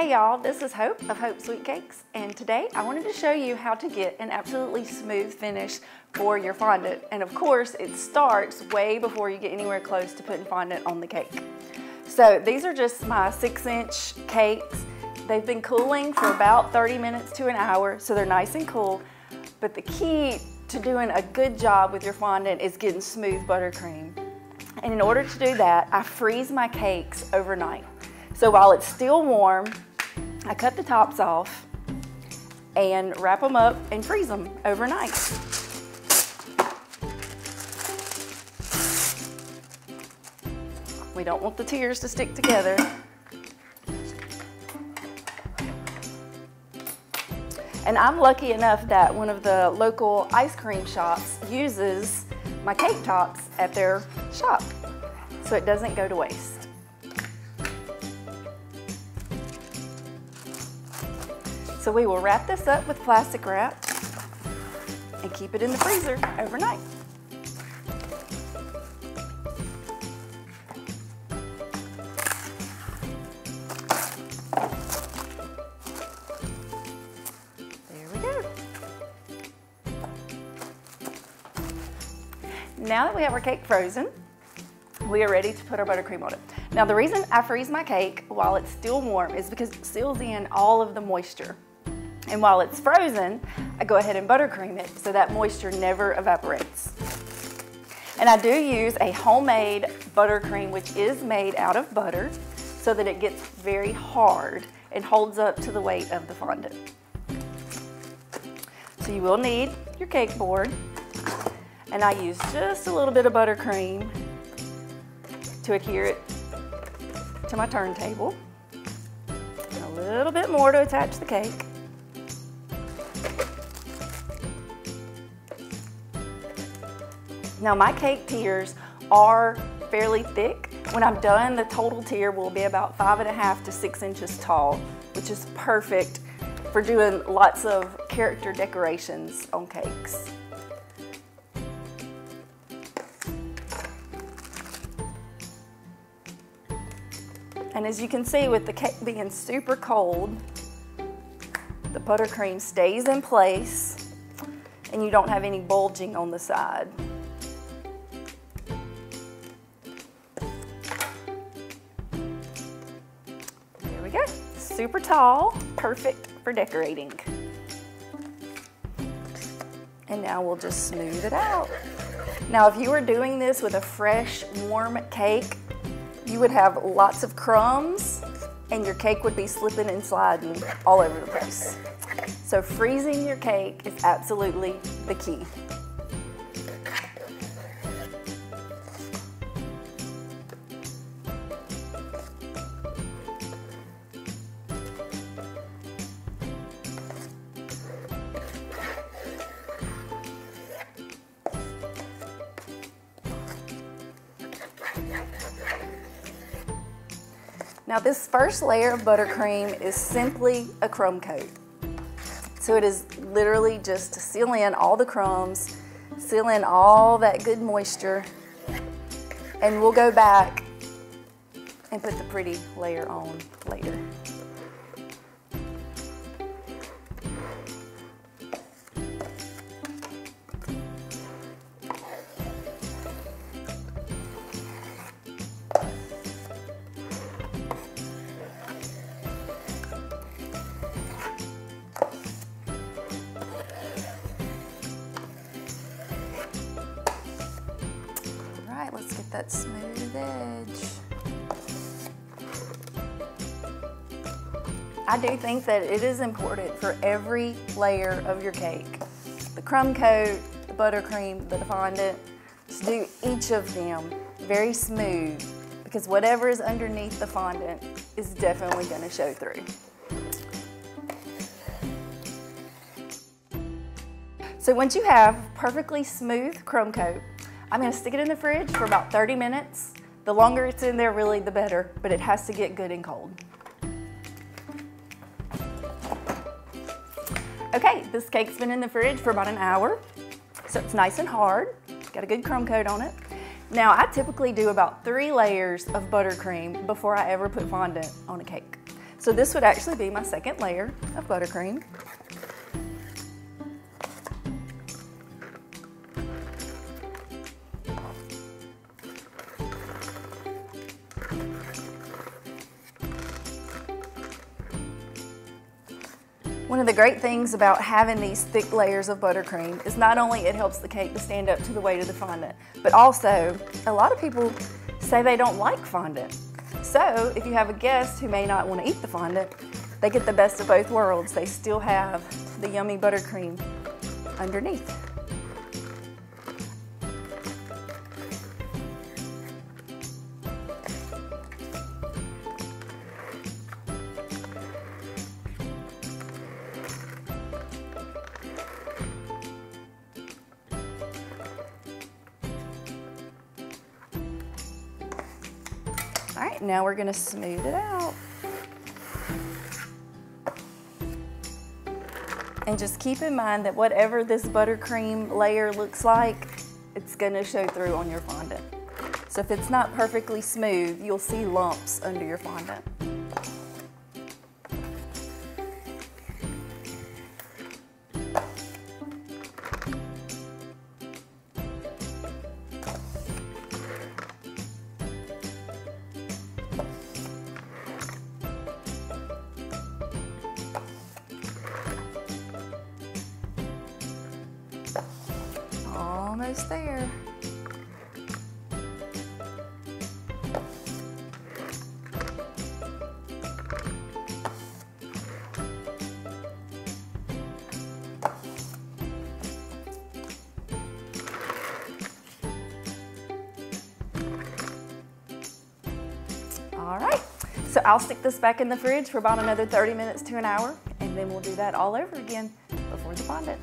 Hey y'all, this is Hope of Hope Sweet Cakes, and today I wanted to show you how to get an absolutely smooth finish for your fondant. And of course, it starts way before you get anywhere close to putting fondant on the cake. So these are just my 6-inch cakes. They've been cooling for about 30 minutes to an hour, so they're nice and cool. But the key to doing a good job with your fondant is getting smooth buttercream. And in order to do that, I freeze my cakes overnight. So while it's still warm, I cut the tops off and wrap them up and freeze them overnight. We don't want the tiers to stick together. And I'm lucky enough that one of the local ice cream shops uses my cake tops at their shop, so it doesn't go to waste. So we will wrap this up with plastic wrap and keep it in the freezer overnight. There we go. Now that we have our cake frozen, we are ready to put our buttercream on it. Now the reason I freeze my cake while it's still warm is because it seals in all of the moisture. And while it's frozen, I go ahead and buttercream it so that moisture never evaporates. And I do use a homemade buttercream, which is made out of butter, so that it gets very hard and holds up to the weight of the fondant. So you will need your cake board, and I use just a little bit of buttercream to adhere it to my turntable, and a little bit more to attach the cake. Now my cake tiers are fairly thick. When I'm done, the total tier will be about 5.5 to 6 inches tall, which is perfect for doing lots of character decorations on cakes. And as you can see, with the cake being super cold, the buttercream stays in place and you don't have any bulging on the side. Super tall, perfect for decorating. And now we'll just smooth it out. Now if you were doing this with a fresh, warm cake, you would have lots of crumbs and your cake would be slipping and sliding all over the place. So freezing your cake is absolutely the key. Now this first layer of buttercream is simply a crumb coat. So it is literally just to seal in all the crumbs, seal in all that good moisture, and we'll go back and put the pretty layer on later. Let's get that smooth edge. I do think that it is important for every layer of your cake, the crumb coat, the buttercream, the fondant, to do each of them very smooth, because whatever is underneath the fondant is definitely going to show through. So once you have perfectly smooth crumb coat, I'm going to stick it in the fridge for about 30 minutes. The longer it's in there, really, the better, but it has to get good and cold. Okay, this cake's been in the fridge for about an hour, so it's nice and hard. Got a good crumb coat on it. Now, I typically do about 3 layers of buttercream before I ever put fondant on a cake. So this would actually be my second layer of buttercream. One of the great things about having these thick layers of buttercream is not only it helps the cake to stand up to the weight of the fondant, but also a lot of people say they don't like fondant. So if you have a guest who may not want to eat the fondant, they get the best of both worlds. They still have the yummy buttercream underneath. All right, now we're gonna smooth it out. And just keep in mind that whatever this buttercream layer looks like, it's gonna show through on your fondant. So if it's not perfectly smooth, you'll see lumps under your fondant. Almost there. All right, so I'll stick this back in the fridge for about another 30 minutes to an hour, and then we'll do that all over again before the fondant.